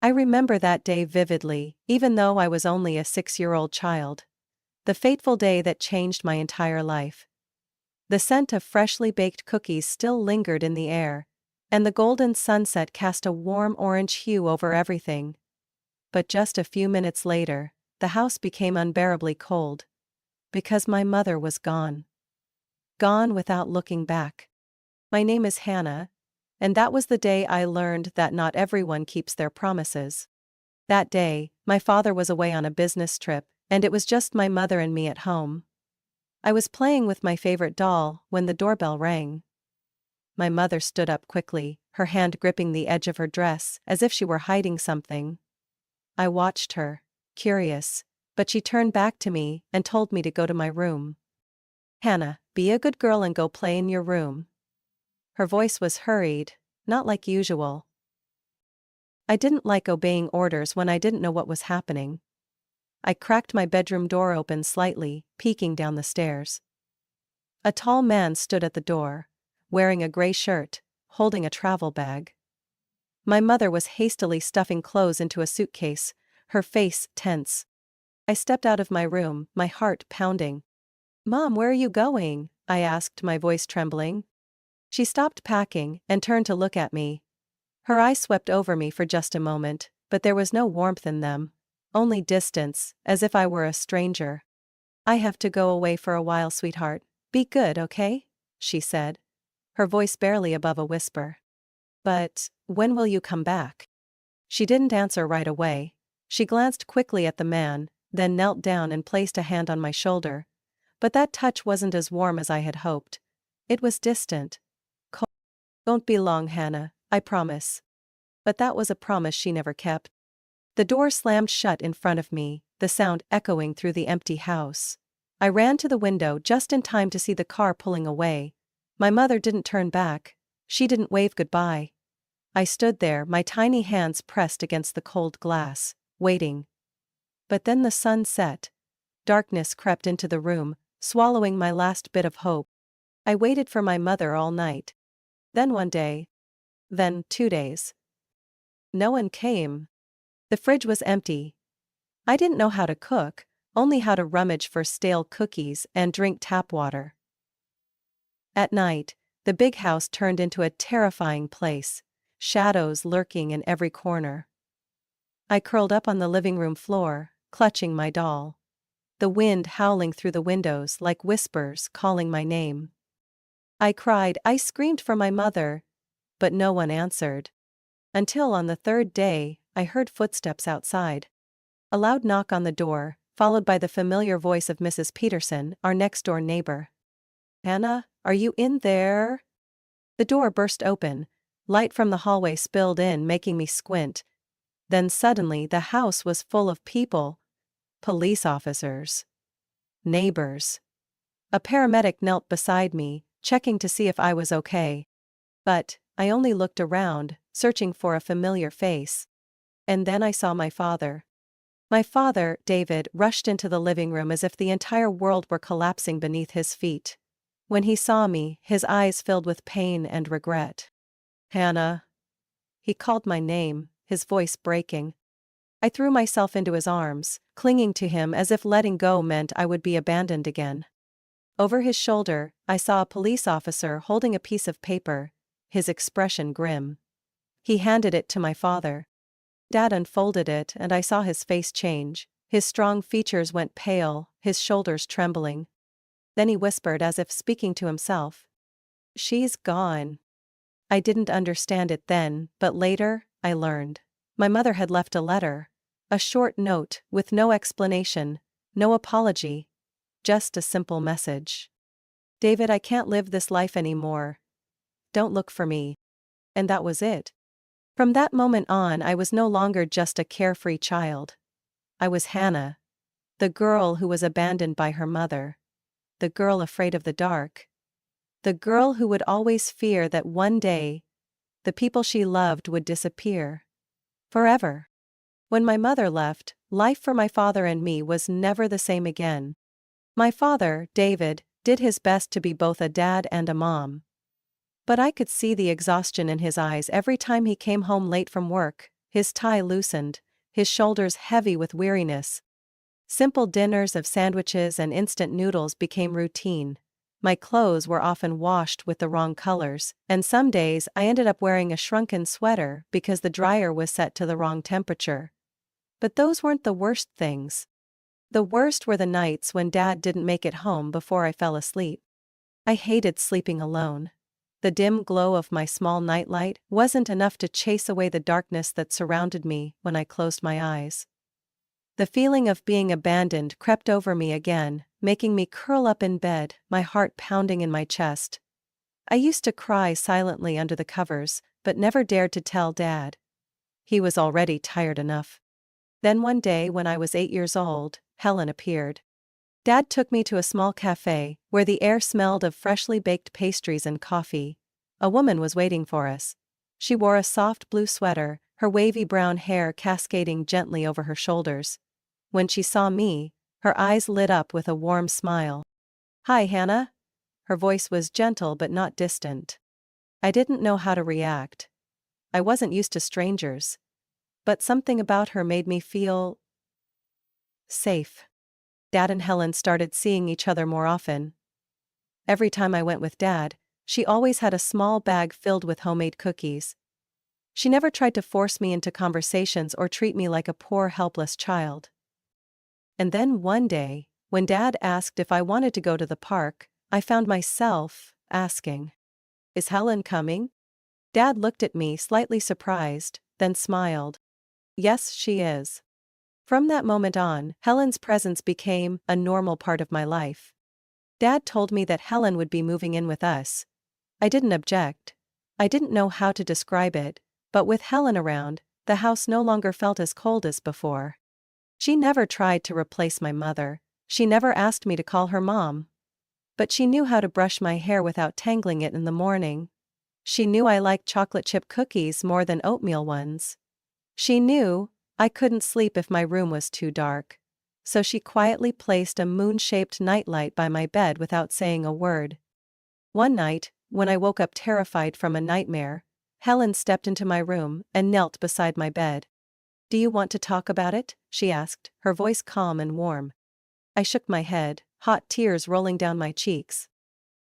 I remember that day vividly, even though I was only a 6-year-old child. The fateful day that changed my entire life. The scent of freshly baked cookies still lingered in the air, and the golden sunset cast a warm orange hue over everything. But just a few minutes later, the house became unbearably cold. Because my mother was gone. Gone without looking back. My name is Hannah, and that was the day I learned that not everyone keeps their promises. That day, my father was away on a business trip, and it was just my mother and me at home. I was playing with my favorite doll when the doorbell rang. My mother stood up quickly, her hand gripping the edge of her dress, as if she were hiding something. I watched her, curious, but she turned back to me and told me to go to my room. "Hannah, be a good girl and go play in your room." Her voice was hurried, not like usual. I didn't like obeying orders when I didn't know what was happening. I cracked my bedroom door open slightly, peeking down the stairs. A tall man stood at the door, wearing a gray shirt, holding a travel bag. My mother was hastily stuffing clothes into a suitcase, her face tense. I stepped out of my room, my heart pounding. "Mom, where are you going?" I asked, my voice trembling. She stopped packing and turned to look at me. Her eyes swept over me for just a moment, but there was no warmth in them, only distance, as if I were a stranger. "I have to go away for a while, sweetheart. Be good, okay?" she said, her voice barely above a whisper. "But when will you come back?" She didn't answer right away. She glanced quickly at the man, then knelt down and placed a hand on my shoulder. But that touch wasn't as warm as I had hoped. It was distant. Cold. "Don't be long, Hannah, I promise." But that was a promise she never kept. The door slammed shut in front of me, the sound echoing through the empty house. I ran to the window just in time to see the car pulling away. My mother didn't turn back. She didn't wave goodbye. I stood there, my tiny hands pressed against the cold glass, waiting. But then the sun set. Darkness crept into the room, swallowing my last bit of hope. I waited for my mother all night. Then one day. Then 2 days. No one came. The fridge was empty. I didn't know how to cook, only how to rummage for stale cookies and drink tap water. At night, the big house turned into a terrifying place, shadows lurking in every corner. I curled up on the living room floor, clutching my doll. The wind howling through the windows like whispers calling my name. I cried, I screamed for my mother, but no one answered. Until on the 3rd day, I heard footsteps outside. A loud knock on the door, followed by the familiar voice of Mrs. Peterson, our next-door neighbor. "Hannah, are you in there?" The door burst open. Light from the hallway spilled in, making me squint. Then suddenly the house was full of people. Police officers. Neighbors. A paramedic knelt beside me, checking to see if I was okay. But I only looked around, searching for a familiar face. And then I saw my father. My father, David, rushed into the living room as if the entire world were collapsing beneath his feet. When he saw me, his eyes filled with pain and regret. "Hannah." He called my name, his voice breaking. I threw myself into his arms, clinging to him as if letting go meant I would be abandoned again. Over his shoulder, I saw a police officer holding a piece of paper, his expression grim. He handed it to my father. Dad unfolded it and I saw his face change. His strong features went pale, his shoulders trembling. Then he whispered as if speaking to himself. "She's gone." I didn't understand it then, but later, I learned. My mother had left a letter. A short note, with no explanation, no apology. Just a simple message. "David, I can't live this life anymore. Don't look for me." And that was it. From that moment on, I was no longer just a carefree child. I was Hannah. The girl who was abandoned by her mother. The girl afraid of the dark. The girl who would always fear that one day, the people she loved would disappear. Forever. When my mother left, life for my father and me was never the same again. My father, David, did his best to be both a dad and a mom. But I could see the exhaustion in his eyes every time he came home late from work, his tie loosened, his shoulders heavy with weariness. Simple dinners of sandwiches and instant noodles became routine. My clothes were often washed with the wrong colors, and some days I ended up wearing a shrunken sweater because the dryer was set to the wrong temperature. But those weren't the worst things. The worst were the nights when Dad didn't make it home before I fell asleep. I hated sleeping alone. The dim glow of my small nightlight wasn't enough to chase away the darkness that surrounded me when I closed my eyes. The feeling of being abandoned crept over me again, making me curl up in bed, my heart pounding in my chest. I used to cry silently under the covers, but never dared to tell Dad. He was already tired enough. Then one day when I was 8 years old, Helen appeared. Dad took me to a small cafe, where the air smelled of freshly baked pastries and coffee. A woman was waiting for us. She wore a soft blue sweater, her wavy brown hair cascading gently over her shoulders. When she saw me, her eyes lit up with a warm smile. "Hi, Hannah." Her voice was gentle but not distant. I didn't know how to react. I wasn't used to strangers. But something about her made me feel safe. Dad and Helen started seeing each other more often. Every time I went with Dad, she always had a small bag filled with homemade cookies. She never tried to force me into conversations or treat me like a poor, helpless child. And then one day, when Dad asked if I wanted to go to the park, I found myself asking, "Is Helen coming?" Dad looked at me slightly surprised, then smiled. "Yes, she is." From that moment on, Helen's presence became a normal part of my life. Dad told me that Helen would be moving in with us. I didn't object. I didn't know how to describe it, but with Helen around, the house no longer felt as cold as before. She never tried to replace my mother. She never asked me to call her mom. But she knew how to brush my hair without tangling it in the morning. She knew I liked chocolate chip cookies more than oatmeal ones. She knew I couldn't sleep if my room was too dark. So she quietly placed a moon-shaped nightlight by my bed without saying a word. One night, when I woke up terrified from a nightmare, Helen stepped into my room and knelt beside my bed. "Do you want to talk about it?" she asked, her voice calm and warm. I shook my head, hot tears rolling down my cheeks.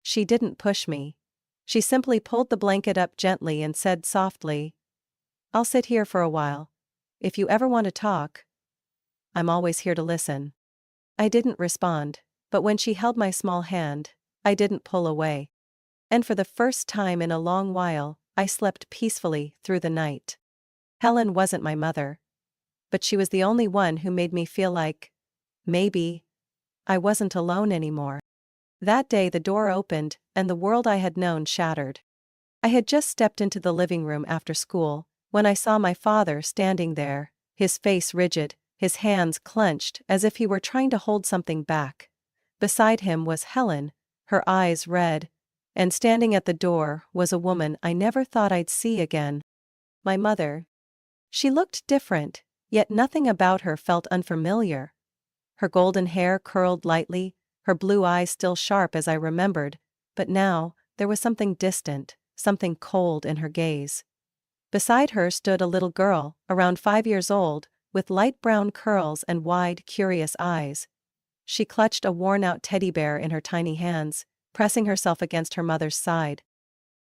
She didn't push me. She simply pulled the blanket up gently and said softly, "I'll sit here for a while. If you ever want to talk, I'm always here to listen." I didn't respond, but when she held my small hand, I didn't pull away. And for the first time in a long while, I slept peacefully through the night. Helen wasn't my mother. But she was the only one who made me feel like, maybe, I wasn't alone anymore. That day the door opened, and the world I had known shattered. I had just stepped into the living room after school, when I saw my father standing there, his face rigid, his hands clenched as if he were trying to hold something back. Beside him was Helen, her eyes red, and standing at the door was a woman I never thought I'd see again. My mother. She looked different, yet nothing about her felt unfamiliar. Her golden hair curled lightly, her blue eyes still sharp as I remembered, but now, there was something distant, something cold in her gaze. Beside her stood a little girl, around 5 years old, with light brown curls and wide, curious eyes. She clutched a worn-out teddy bear in her tiny hands, pressing herself against her mother's side.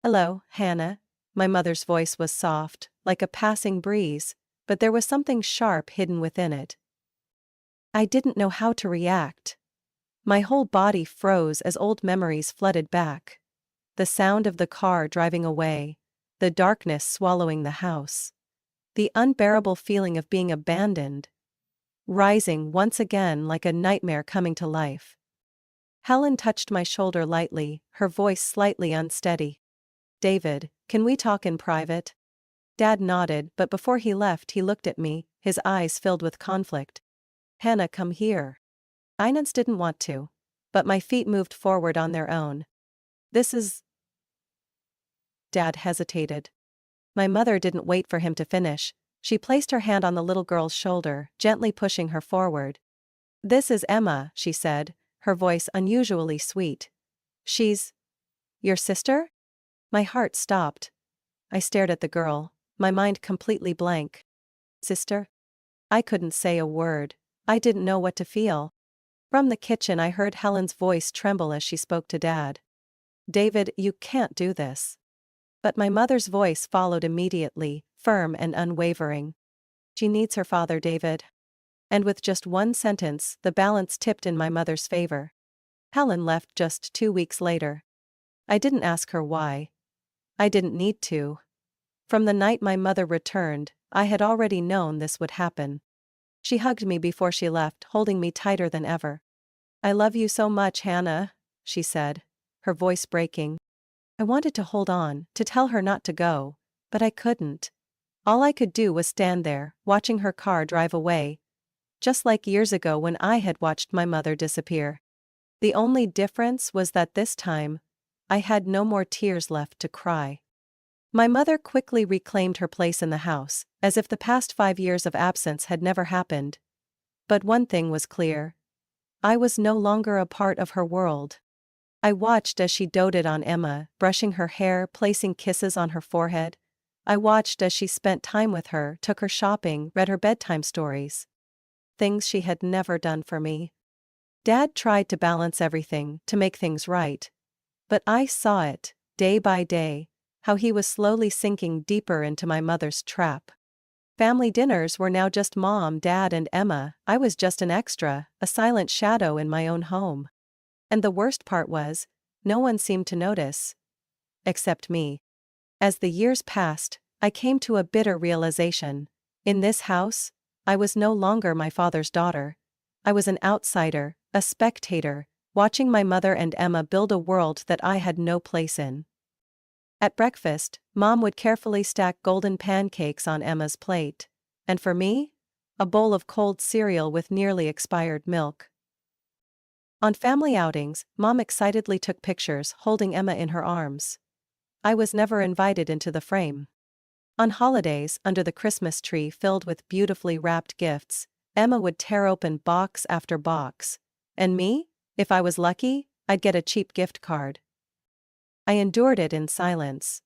"Hello, Hannah." My mother's voice was soft, like a passing breeze, but there was something sharp hidden within it. I didn't know how to react. My whole body froze as old memories flooded back. The sound of the car driving away, the darkness swallowing the house, the unbearable feeling of being abandoned, rising once again like a nightmare coming to life. Helen touched my shoulder lightly, her voice slightly unsteady. "David, can we talk in private?" Dad nodded, but before he left he looked at me, his eyes filled with conflict. "Hannah, come here." Inans didn't want to, but my feet moved forward on their own. "This is..." Dad hesitated. My mother didn't wait for him to finish. She placed her hand on the little girl's shoulder, gently pushing her forward. "This is Emma," she said, her voice unusually sweet. "She's... your sister?" My heart stopped. I stared at the girl, my mind completely blank. Sister? I couldn't say a word. I didn't know what to feel. From the kitchen I heard Helen's voice tremble as she spoke to Dad. David, you can't do this. But my mother's voice followed immediately, firm and unwavering. She needs her father, David. And with just one sentence, the balance tipped in my mother's favor. Helen left just 2 weeks later. I didn't ask her why. I didn't need to. From the night my mother returned, I had already known this would happen. She hugged me before she left, holding me tighter than ever. I love you so much, Hannah, she said, her voice breaking. I wanted to hold on, to tell her not to go, but I couldn't. All I could do was stand there, watching her car drive away. Just like years ago when I had watched my mother disappear. The only difference was that this time, I had no more tears left to cry. My mother quickly reclaimed her place in the house, as if the past 5 years of absence had never happened. But one thing was clear. I was no longer a part of her world. I watched as she doted on Emma, brushing her hair, placing kisses on her forehead. I watched as she spent time with her, took her shopping, read her bedtime stories. Things she had never done for me. Dad tried to balance everything, to make things right. But I saw it, day by day, how he was slowly sinking deeper into my mother's trap. Family dinners were now just Mom, Dad, and Emma. I was just an extra, a silent shadow in my own home. And the worst part was, no one seemed to notice. Except me. As the years passed, I came to a bitter realization. In this house, I was no longer my father's daughter. I was an outsider, a spectator, watching my mother and Emma build a world that I had no place in. At breakfast, Mom would carefully stack golden pancakes on Emma's plate. And for me? A bowl of cold cereal with nearly expired milk. On family outings, Mom excitedly took pictures, holding Emma in her arms. I was never invited into the frame. On holidays, under the Christmas tree filled with beautifully wrapped gifts, Emma would tear open box after box. And me? If I was lucky, I'd get a cheap gift card. I endured it in silence.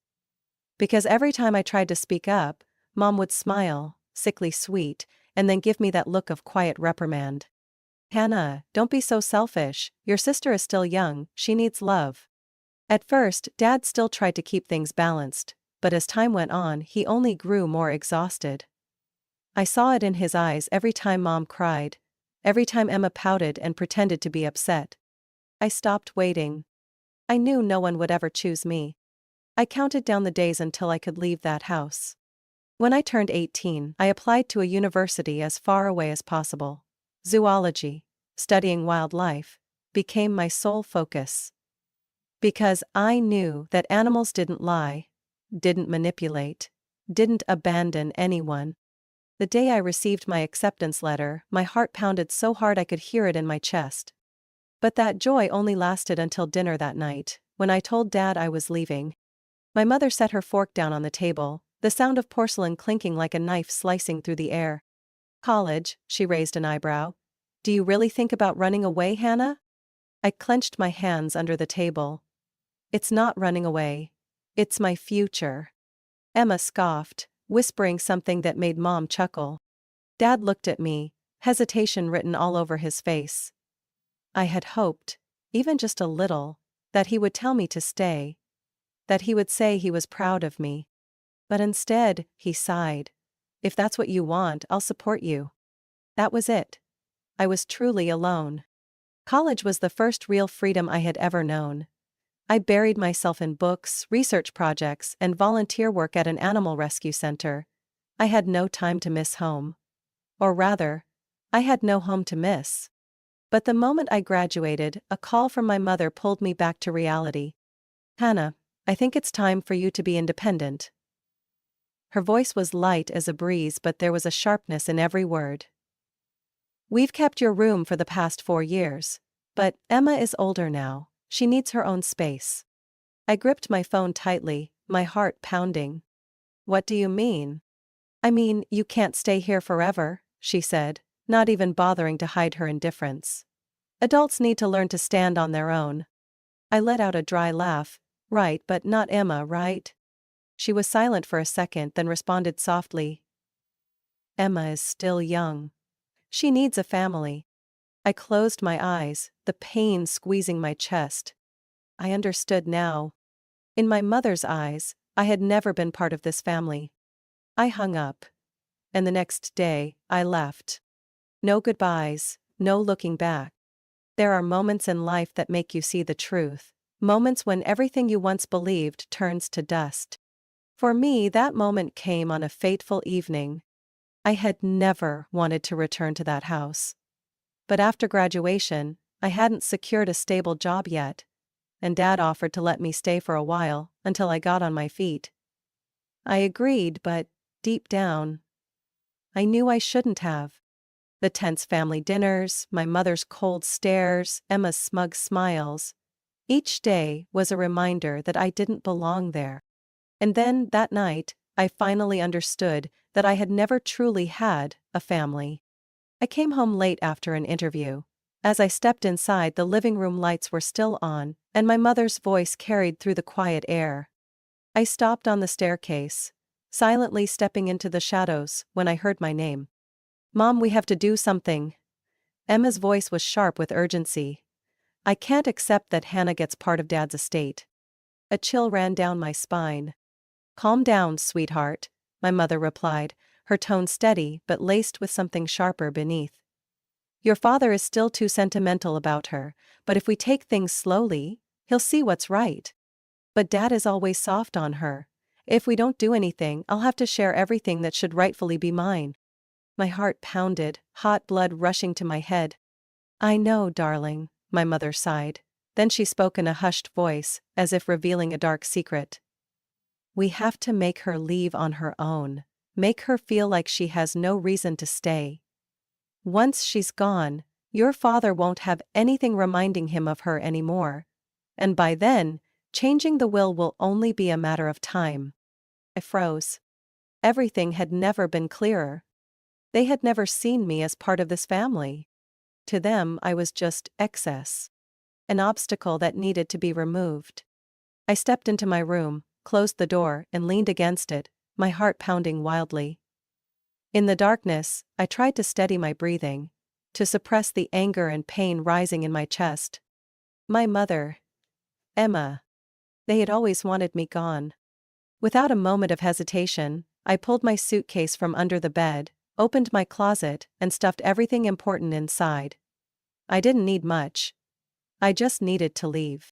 Because every time I tried to speak up, Mom would smile, sickly sweet, and then give me that look of quiet reprimand. Hannah, don't be so selfish, your sister is still young, she needs love. At first, Dad still tried to keep things balanced, but as time went on, he only grew more exhausted. I saw it in his eyes every time Mom cried, every time Emma pouted and pretended to be upset. I stopped waiting. I knew no one would ever choose me. I counted down the days until I could leave that house. When I turned 18, I applied to a university as far away as possible. Zoology, studying wildlife, became my sole focus. Because I knew that animals didn't lie, didn't manipulate, didn't abandon anyone. The day I received my acceptance letter, my heart pounded so hard I could hear it in my chest. But that joy only lasted until dinner that night, when I told Dad I was leaving. My mother set her fork down on the table, the sound of porcelain clinking like a knife slicing through the air. College, she raised an eyebrow. Do you really think about running away, Hannah? I clenched my hands under the table. It's not running away. It's my future. Emma scoffed, whispering something that made Mom chuckle. Dad looked at me, hesitation written all over his face. I had hoped, even just a little, that he would tell me to stay. That he would say he was proud of me. But instead, he sighed. If that's what you want, I'll support you. That was it. I was truly alone. College was the first real freedom I had ever known. I buried myself in books, research projects, and volunteer work at an animal rescue center. I had no time to miss home. Or rather, I had no home to miss. But the moment I graduated, a call from my mother pulled me back to reality. Hannah, I think it's time for you to be independent. Her voice was light as a breeze, but there was a sharpness in every word. We've kept your room for the past 4 years. But Emma is older now, she needs her own space. I gripped my phone tightly, my heart pounding. What do you mean? I mean, you can't stay here forever, she said, not even bothering to hide her indifference. Adults need to learn to stand on their own. I let out a dry laugh. Right, but not Emma, right? She was silent for a second, then responded softly. Emma is still young. She needs a family. I closed my eyes, the pain squeezing my chest. I understood now. In my mother's eyes, I had never been part of this family. I hung up. And the next day, I left. No goodbyes, no looking back. There are moments in life that make you see the truth. Moments when everything you once believed turns to dust. For me, that moment came on a fateful evening. I had never wanted to return to that house. But after graduation, I hadn't secured a stable job yet, and Dad offered to let me stay for a while, until I got on my feet. I agreed, but, deep down, I knew I shouldn't have. The tense family dinners, my mother's cold stares, Emma's smug smiles. Each day was a reminder that I didn't belong there. And then, that night, I finally understood that I had never truly had a family. I came home late after an interview. As I stepped inside, the living room lights were still on, and my mother's voice carried through the quiet air. I stopped on the staircase, silently stepping into the shadows, when I heard my name. "Mom, we have to do something." Emma's voice was sharp with urgency. "I can't accept that Hannah gets part of Dad's estate." A chill ran down my spine. "Calm down, sweetheart," my mother replied, her tone steady but laced with something sharper beneath. "Your father is still too sentimental about her, but if we take things slowly, he'll see what's right. But Dad is always soft on her. If we don't do anything, I'll have to share everything that should rightfully be mine." My heart pounded, hot blood rushing to my head. "I know, darling," my mother sighed. Then she spoke in a hushed voice, as if revealing a dark secret. "We have to make her leave on her own. Make her feel like she has no reason to stay. Once she's gone, your father won't have anything reminding him of her anymore. And by then, changing the will only be a matter of time." I froze. Everything had never been clearer. They had never seen me as part of this family. To them, I was just excess. An obstacle that needed to be removed. I stepped into my room, closed the door, and leaned against it, my heart pounding wildly. In the darkness, I tried to steady my breathing, to suppress the anger and pain rising in my chest. My mother, Emma. They had always wanted me gone. Without a moment of hesitation, I pulled my suitcase from under the bed, opened my closet, and stuffed everything important inside. I didn't need much. I just needed to leave.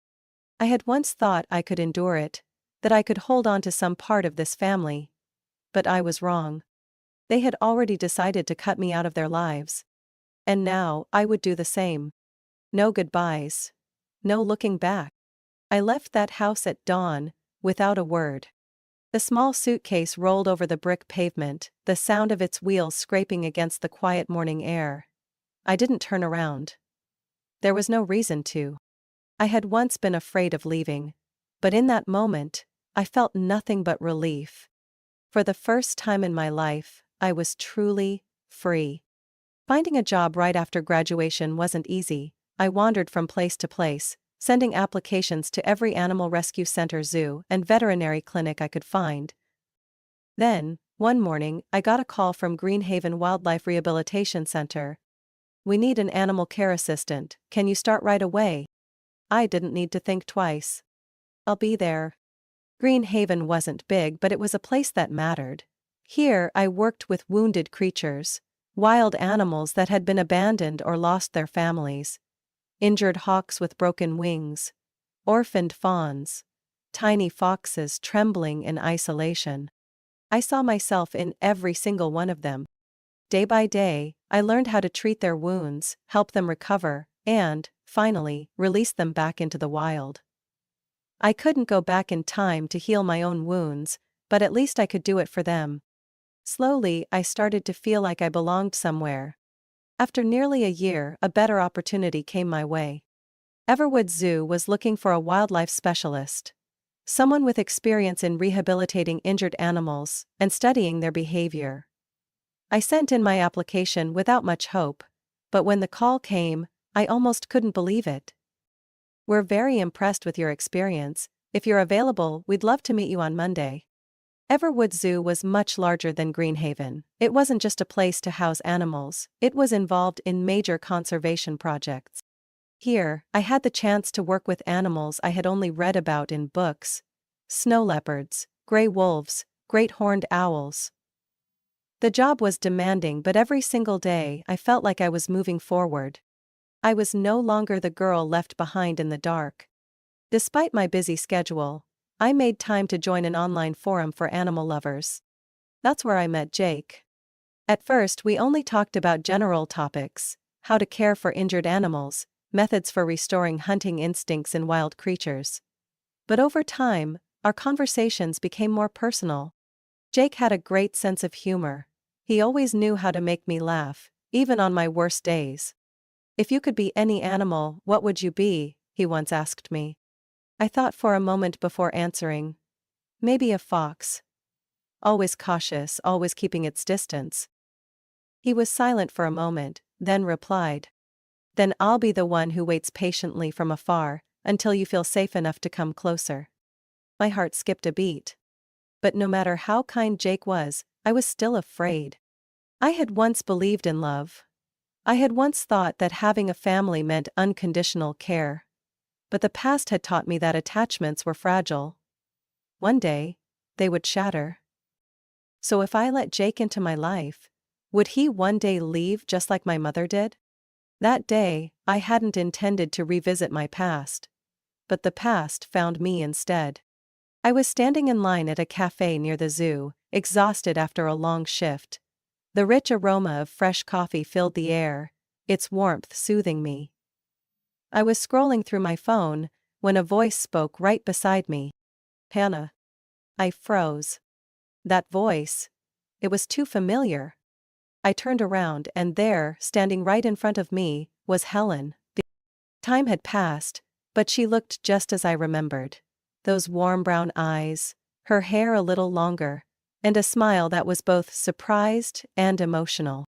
I had once thought I could endure it, that I could hold on to some part of this family. But I was wrong. They had already decided to cut me out of their lives. And now, I would do the same. No goodbyes. No looking back. I left that house at dawn, without a word. The small suitcase rolled over the brick pavement, the sound of its wheels scraping against the quiet morning air. I didn't turn around. There was no reason to. I had once been afraid of leaving. But in that moment, I felt nothing but relief. For the first time in my life, I was truly free. Finding a job right after graduation wasn't easy. I wandered from place to place, sending applications to every animal rescue center, zoo, and veterinary clinic I could find. Then, one morning, I got a call from Greenhaven Wildlife Rehabilitation Center. "We need an animal care assistant. Can you start right away?" I didn't need to think twice. "I'll be there." Greenhaven wasn't big, but it was a place that mattered. Here, I worked with wounded creatures, wild animals that had been abandoned or lost their families, injured hawks with broken wings, orphaned fawns, tiny foxes trembling in isolation. I saw myself in every single one of them. Day by day, I learned how to treat their wounds, help them recover, and, finally, release them back into the wild. I couldn't go back in time to heal my own wounds, but at least I could do it for them. Slowly, I started to feel like I belonged somewhere. After nearly a year, a better opportunity came my way. Everwood Zoo was looking for a wildlife specialist. Someone with experience in rehabilitating injured animals and studying their behavior. I sent in my application without much hope, but when the call came, I almost couldn't believe it. "We're very impressed with your experience. If you're available, we'd love to meet you on Monday." Everwood Zoo was much larger than Greenhaven. It wasn't just a place to house animals, it was involved in major conservation projects. Here, I had the chance to work with animals I had only read about in books: snow leopards, gray wolves, great horned owls. The job was demanding, but every single day I felt like I was moving forward. I was no longer the girl left behind in the dark. Despite my busy schedule, I made time to join an online forum for animal lovers. That's where I met Jake. At first, we only talked about general topics: how to care for injured animals, methods for restoring hunting instincts in wild creatures. But over time, our conversations became more personal. Jake had a great sense of humor. He always knew how to make me laugh, even on my worst days. "If you could be any animal, what would you be?" he once asked me. I thought for a moment before answering. Maybe a fox. Always cautious, always keeping its distance. He was silent for a moment, then replied, "Then I'll be the one who waits patiently from afar, until you feel safe enough to come closer." My heart skipped a beat. But no matter how kind Jake was, I was still afraid. I had once believed in love. I had once thought that having a family meant unconditional care. But the past had taught me that attachments were fragile. One day, they would shatter. So if I let Jake into my life, would he one day leave just like my mother did? That day, I hadn't intended to revisit my past. But the past found me instead. I was standing in line at a cafe near the zoo, exhausted after a long shift. The rich aroma of fresh coffee filled the air, its warmth soothing me. I was scrolling through my phone when a voice spoke right beside me. "Hannah." I froze. That voice. It was too familiar. I turned around, and there, standing right in front of me, was Helen. Time had passed, but she looked just as I remembered. Those warm brown eyes, her hair a little longer, and a smile that was both surprised and emotional.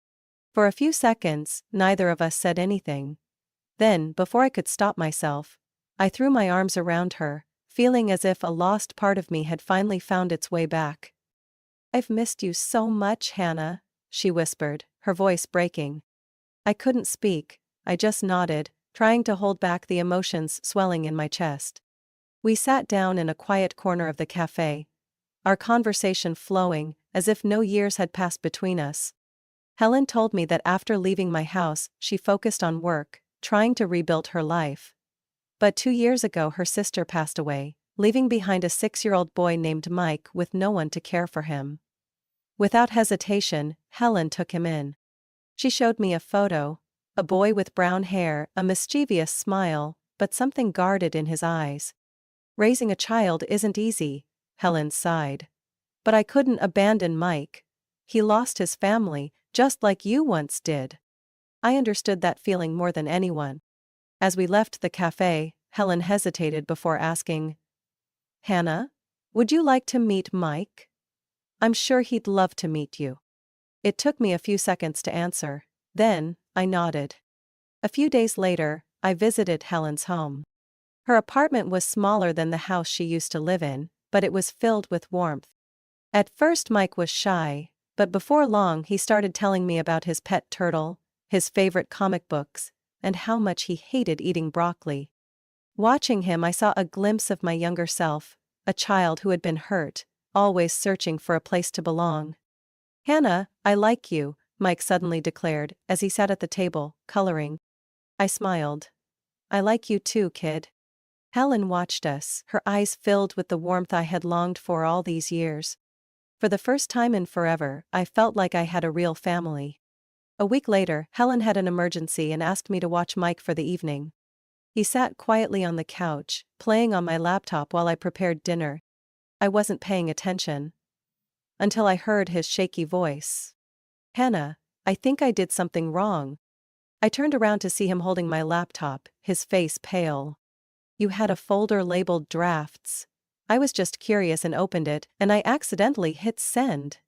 For a few seconds, neither of us said anything. Then, before I could stop myself, I threw my arms around her, feeling as if a lost part of me had finally found its way back. "I've missed you so much, Hannah," she whispered, her voice breaking. I couldn't speak, I just nodded, trying to hold back the emotions swelling in my chest. We sat down in a quiet corner of the cafe, our conversation flowing, as if no years had passed between us. Helen told me that after leaving my house, she focused on work, trying to rebuild her life. But 2 years ago her sister passed away, leaving behind a 6-year-old boy named Mike with no one to care for him. Without hesitation, Helen took him in. She showed me a photo: a boy with brown hair, a mischievous smile, but something guarded in his eyes. "Raising a child isn't easy," Helen sighed. "But I couldn't abandon Mike. He lost his family, just like you once did." I understood that feeling more than anyone. As we left the cafe, Helen hesitated before asking, "Hannah, would you like to meet Mike? I'm sure he'd love to meet you." It took me a few seconds to answer. Then, I nodded. A few days later, I visited Helen's home. Her apartment was smaller than the house she used to live in, but it was filled with warmth. At first Mike was shy, but before long he started telling me about his pet turtle, his favorite comic books, and how much he hated eating broccoli. Watching him, I saw a glimpse of my younger self, a child who had been hurt, always searching for a place to belong. "Hannah, I like you," Mike suddenly declared, as he sat at the table, coloring. I smiled. "I like you too, kid." Helen watched us, her eyes filled with the warmth I had longed for all these years. For the first time in forever, I felt like I had a real family. A week later, Helen had an emergency and asked me to watch Mike for the evening. He sat quietly on the couch, playing on my laptop while I prepared dinner. I wasn't paying attention. Until I heard his shaky voice. "Hannah, I think I did something wrong." I turned around to see him holding my laptop, his face pale. "You had a folder labeled drafts." I was just curious and opened it, and I accidentally hit send.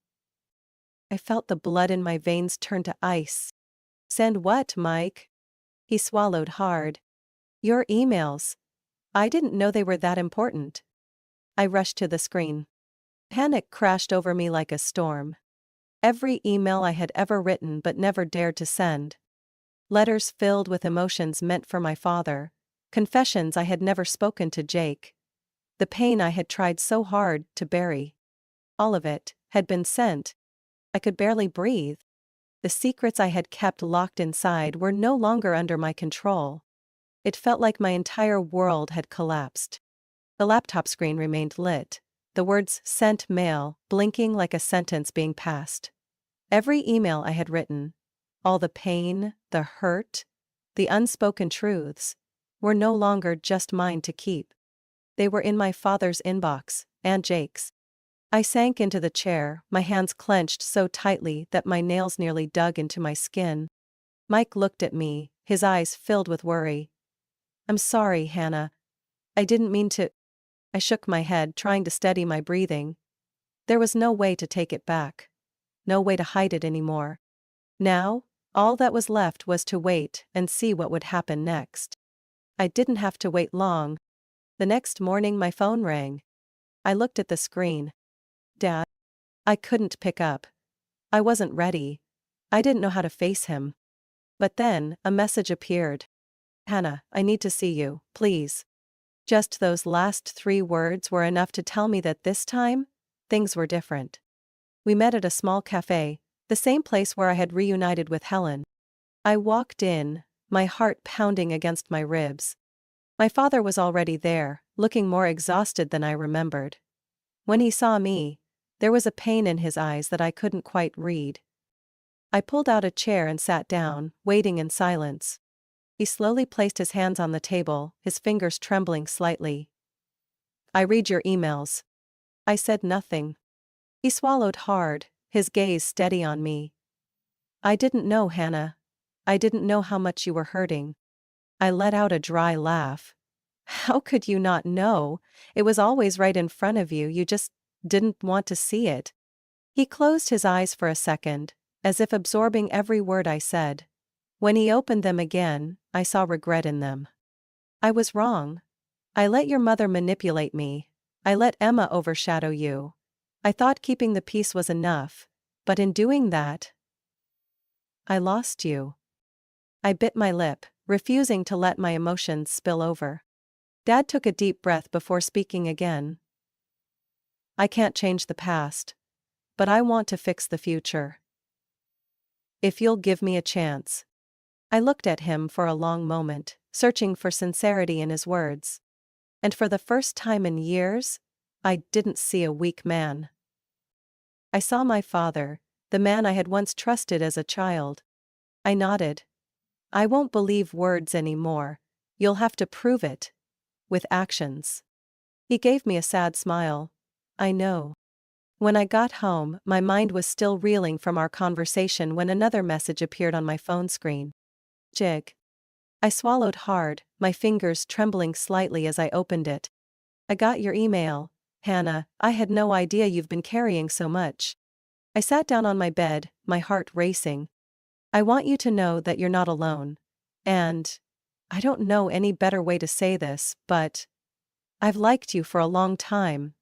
I felt the blood in my veins turn to ice. "Send what, Mike?" He swallowed hard. "Your emails. I didn't know they were that important." I rushed to the screen. Panic crashed over me like a storm. Every email I had ever written but never dared to send. Letters filled with emotions meant for my father. Confessions I had never spoken to Jake. The pain I had tried so hard to bury. All of it had been sent. I could barely breathe. The secrets I had kept locked inside were no longer under my control. It felt like my entire world had collapsed. The laptop screen remained lit, the words "sent mail" blinking like a sentence being passed. Every email I had written, all the pain, the hurt, the unspoken truths, were no longer just mine to keep. They were in my father's inbox, and Jake's. I sank into the chair, my hands clenched so tightly that my nails nearly dug into my skin. Mike looked at me, his eyes filled with worry. "I'm sorry, Hannah. I didn't mean to." I shook my head, trying to steady my breathing. There was no way to take it back. No way to hide it anymore. Now, all that was left was to wait and see what would happen next. I didn't have to wait long. The next morning my phone rang. I looked at the screen. "Dad?" I couldn't pick up. I wasn't ready. I didn't know how to face him. But then, a message appeared. "Hannah, I need to see you, please." Just those last 3 words were enough to tell me that this time, things were different. We met at a small cafe, the same place where I had reunited with Helen. I walked in, my heart pounding against my ribs. My father was already there, looking more exhausted than I remembered. When he saw me, there was a pain in his eyes that I couldn't quite read. I pulled out a chair and sat down, waiting in silence. He slowly placed his hands on the table, his fingers trembling slightly. "I read your emails." I said nothing. He swallowed hard, his gaze steady on me. "I didn't know, Hannah. I didn't know how much you were hurting." I let out a dry laugh. "How could you not know? It was always right in front of you, you just didn't want to see it." He closed his eyes for a second, as if absorbing every word I said. When he opened them again, I saw regret in them. "I was wrong. I let your mother manipulate me. I let Emma overshadow you. I thought keeping the peace was enough, but in doing that, I lost you." I bit my lip, refusing to let my emotions spill over. Dad took a deep breath before speaking again. "I can't change the past, but I want to fix the future. If you'll give me a chance." I looked at him for a long moment, searching for sincerity in his words. And for the first time in years, I didn't see a weak man. I saw my father, the man I had once trusted as a child. I nodded. "I won't believe words anymore. You'll have to prove it. With actions." He gave me a sad smile. "I know." When I got home, my mind was still reeling from our conversation when another message appeared on my phone screen. "Jig." I swallowed hard, my fingers trembling slightly as I opened it. "I got your email, Hannah. I had no idea you've been carrying so much." I sat down on my bed, my heart racing. "I want you to know that you're not alone. And I don't know any better way to say this, but I've liked you for a long time.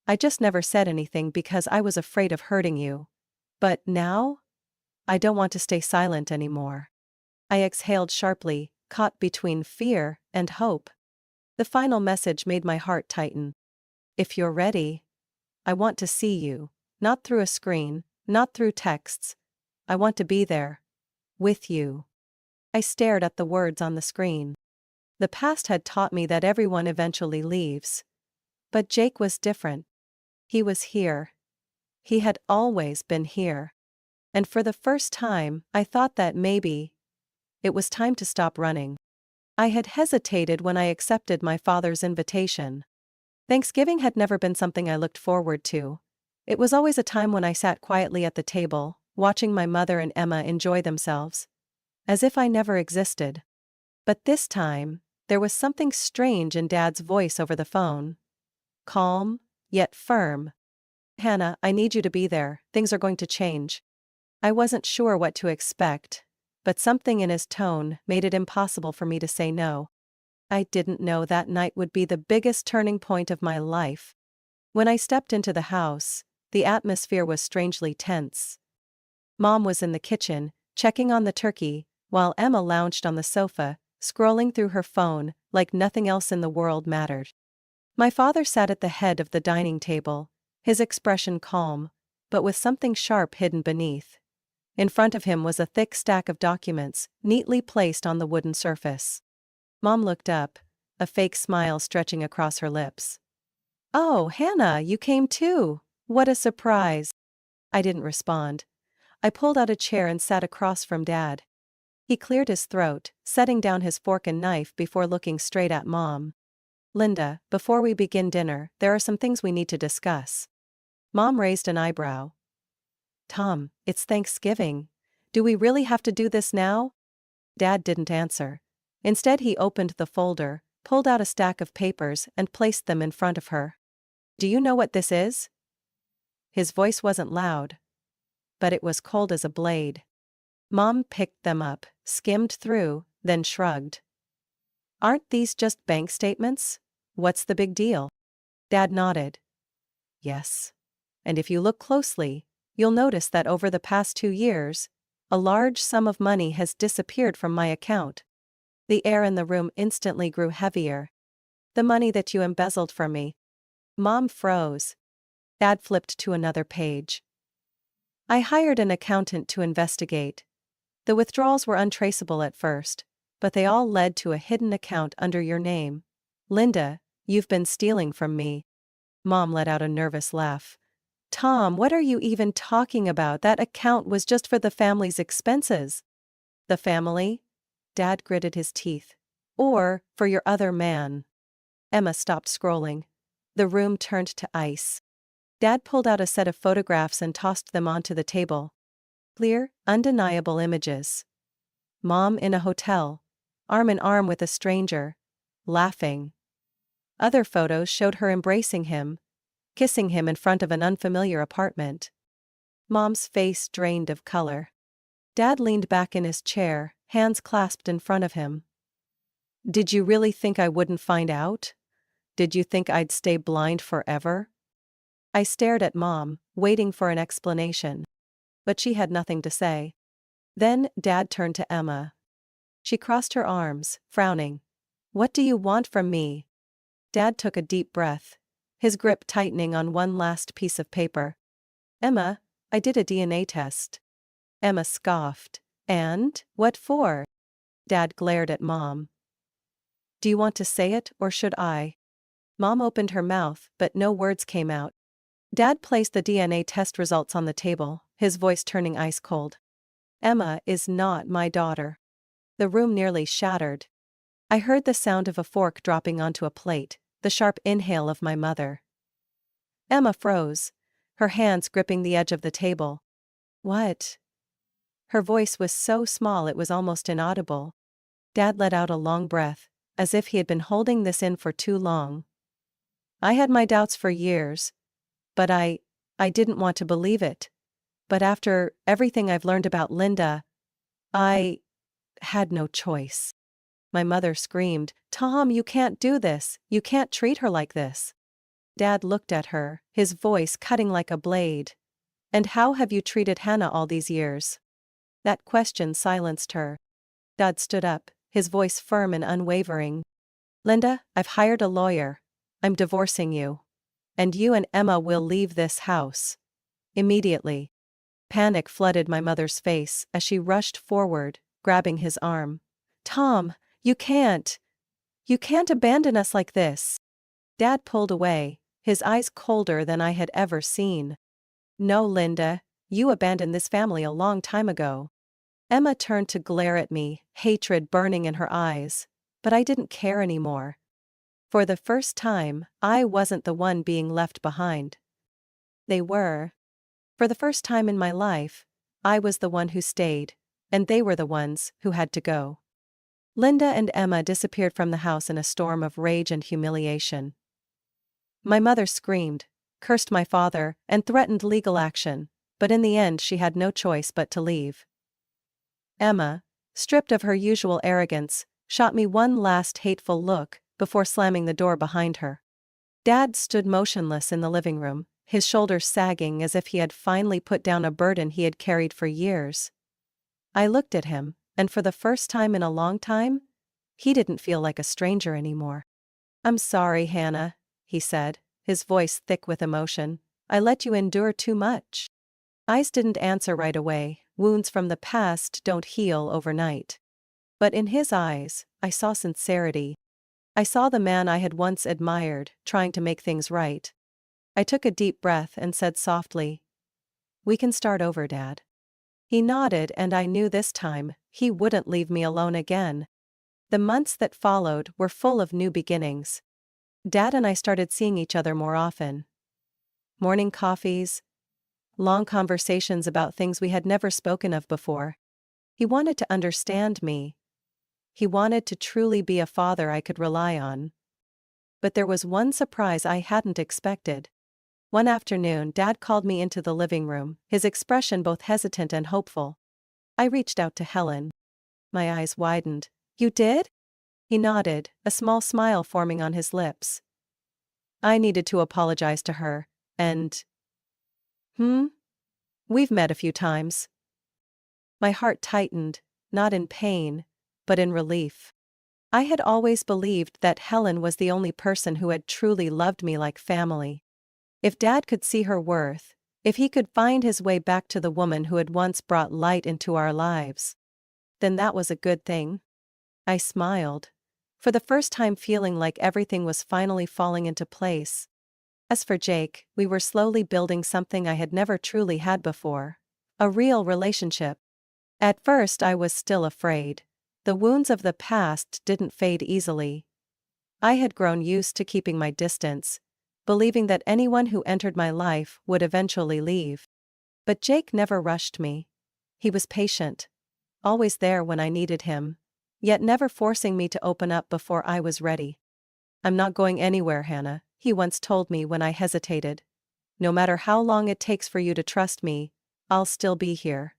I just never said anything because I was afraid of hurting you. But now, I don't want to stay silent anymore." I exhaled sharply, caught between fear and hope. The final message made my heart tighten. "If you're ready, I want to see you, not through a screen, not through texts. I want to be there. With you." I stared at the words on the screen. The past had taught me that everyone eventually leaves. But Jake was different. He was here. He had always been here. And for the first time, I thought that maybe it was time to stop running. I had hesitated when I accepted my father's invitation. Thanksgiving had never been something I looked forward to. It was always a time when I sat quietly at the table, watching my mother and Emma enjoy themselves. As if I never existed. But this time, there was something strange in Dad's voice over the phone. Calm, yet firm. "Hannah, I need you to be there, things are going to change." I wasn't sure what to expect, but something in his tone made it impossible for me to say no. I didn't know that night would be the biggest turning point of my life. When I stepped into the house, the atmosphere was strangely tense. Mom was in the kitchen, checking on the turkey, while Emma lounged on the sofa, scrolling through her phone like nothing else in the world mattered. My father sat at the head of the dining table, his expression calm, but with something sharp hidden beneath. In front of him was a thick stack of documents, neatly placed on the wooden surface. Mom looked up, a fake smile stretching across her lips. "Oh, Hannah, you came too! What a surprise!" I didn't respond. I pulled out a chair and sat across from Dad. He cleared his throat, setting down his fork and knife before looking straight at Mom. "Linda, before we begin dinner, there are some things we need to discuss." Mom raised an eyebrow. "Tom, it's Thanksgiving. Do we really have to do this now?" Dad didn't answer. Instead, he opened the folder, pulled out a stack of papers, and placed them in front of her. "Do you know what this is?" His voice wasn't loud, but it was cold as a blade. Mom picked them up, skimmed through, then shrugged. "Aren't these just bank statements? What's the big deal?" Dad nodded. "Yes. And if you look closely, you'll notice that over the past 2 years, a large sum of money has disappeared from my account." The air in the room instantly grew heavier. "The money that you embezzled from me." Mom froze. Dad flipped to another page. "I hired an accountant to investigate. The withdrawals were untraceable at first, but they all led to a hidden account under your name. Linda, you've been stealing from me." Mom let out a nervous laugh. "Tom, what are you even talking about? That account was just for the family's expenses." "The family?" Dad gritted his teeth. "Or for your other man." Emma stopped scrolling. The room turned to ice. Dad pulled out a set of photographs and tossed them onto the table. Clear, undeniable images. Mom in a hotel, arm in arm with a stranger, laughing. Other photos showed her embracing him, kissing him in front of an unfamiliar apartment. Mom's face drained of color. Dad leaned back in his chair, hands clasped in front of him. "Did you really think I wouldn't find out? Did you think I'd stay blind forever?" I stared at Mom, waiting for an explanation. But she had nothing to say. Then Dad turned to Emma. She crossed her arms, frowning. "What do you want from me?" Dad took a deep breath, his grip tightening on one last piece of paper. "Emma, I did a DNA test." Emma scoffed. "And? What for?" Dad glared at Mom. "Do you want to say it or should I?" Mom opened her mouth, but no words came out. Dad placed the DNA test results on the table, his voice turning ice cold. "Emma is not my daughter." The room nearly shattered. I heard the sound of a fork dropping onto a plate, the sharp inhale of my mother. Emma froze, her hands gripping the edge of the table. "What?" Her voice was so small it was almost inaudible. Dad let out a long breath, as if he had been holding this in for too long. "I had my doubts for years. But I didn't want to believe it. But after everything I've learned about Linda, I had no choice." My mother screamed, "Tom, you can't do this, you can't treat her like this." Dad looked at her, his voice cutting like a blade. "And how have you treated Hannah all these years?" That question silenced her. Dad stood up, his voice firm and unwavering. "Linda, I've hired a lawyer. I'm divorcing you. And you and Emma will leave this house. Immediately." Panic flooded my mother's face as she rushed forward, grabbing his arm. "Tom, you can't abandon us like this." Dad pulled away, his eyes colder than I had ever seen. "No, Linda, you abandoned this family a long time ago." Emma turned to glare at me, hatred burning in her eyes, but I didn't care anymore. For the first time, I wasn't the one being left behind. They were. For the first time in my life, I was the one who stayed, and they were the ones who had to go. Linda and Emma disappeared from the house in a storm of rage and humiliation. My mother screamed, cursed my father, and threatened legal action, but in the end she had no choice but to leave. Emma, stripped of her usual arrogance, shot me one last hateful look before slamming the door behind her. Dad stood motionless in the living room, his shoulders sagging as if he had finally put down a burden he had carried for years. I looked at him, and for the first time in a long time, he didn't feel like a stranger anymore. "I'm sorry, Hannah," he said, his voice thick with emotion. "I let you endure too much." Eyes didn't answer right away. Wounds from the past don't heal overnight. But in his eyes, I saw sincerity. I saw the man I had once admired, trying to make things right. I took a deep breath and said softly, "We can start over, Dad." He nodded, and I knew this time, he wouldn't leave me alone again. The months that followed were full of new beginnings. Dad and I started seeing each other more often. Morning coffees, long conversations about things we had never spoken of before. He wanted to understand me. He wanted to truly be a father I could rely on. But there was one surprise I hadn't expected. One afternoon, Dad called me into the living room, his expression both hesitant and hopeful. I reached out to Helen. My eyes widened. "You did?" He nodded, a small smile forming on his lips. "I needed to apologize to her, and..." "We've met a few times." My heart tightened, not in pain, but in relief. I had always believed that Helen was the only person who had truly loved me like family. If Dad could see her worth, if he could find his way back to the woman who had once brought light into our lives, then that was a good thing. I smiled, for the first time feeling like everything was finally falling into place. As for Jake, we were slowly building something I had never truly had before. A real relationship. At first I was still afraid. The wounds of the past didn't fade easily. I had grown used to keeping my distance, believing that anyone who entered my life would eventually leave. But Jake never rushed me. He was patient, always there when I needed him, yet never forcing me to open up before I was ready. "I'm not going anywhere, Hannah," he once told me when I hesitated. "No matter how long it takes for you to trust me, I'll still be here."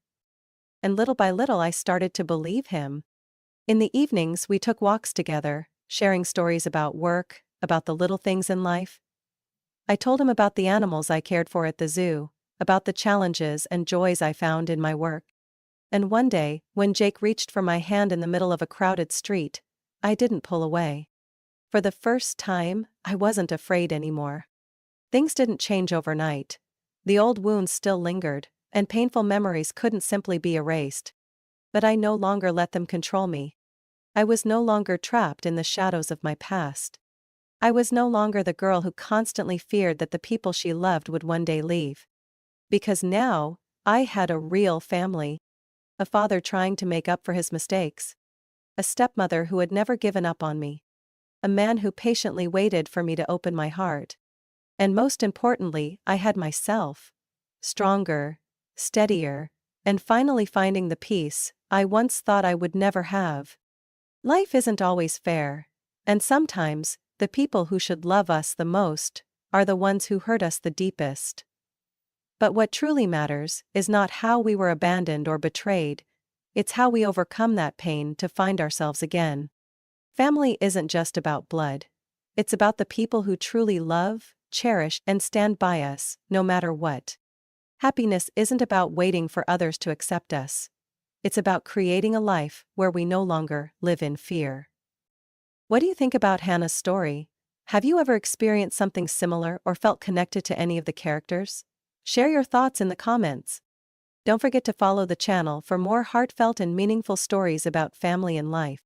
And little by little I started to believe him. In the evenings we took walks together, sharing stories about work, about the little things in life. I told him about the animals I cared for at the zoo, about the challenges and joys I found in my work. And one day, when Jake reached for my hand in the middle of a crowded street, I didn't pull away. For the first time, I wasn't afraid anymore. Things didn't change overnight. The old wounds still lingered, and painful memories couldn't simply be erased. But I no longer let them control me. I was no longer trapped in the shadows of my past. I was no longer the girl who constantly feared that the people she loved would one day leave. Because now, I had a real family. A father trying to make up for his mistakes. A stepmother who had never given up on me. A man who patiently waited for me to open my heart. And most importantly, I had myself. Stronger, steadier, and finally finding the peace I once thought I would never have. Life isn't always fair, and sometimes, the people who should love us the most are the ones who hurt us the deepest. But what truly matters is not how we were abandoned or betrayed, it's how we overcome that pain to find ourselves again. Family isn't just about blood. It's about the people who truly love, cherish, and stand by us, no matter what. Happiness isn't about waiting for others to accept us. It's about creating a life where we no longer live in fear. What do you think about Hannah's story? Have you ever experienced something similar or felt connected to any of the characters? Share your thoughts in the comments. Don't forget to follow the channel for more heartfelt and meaningful stories about family and life.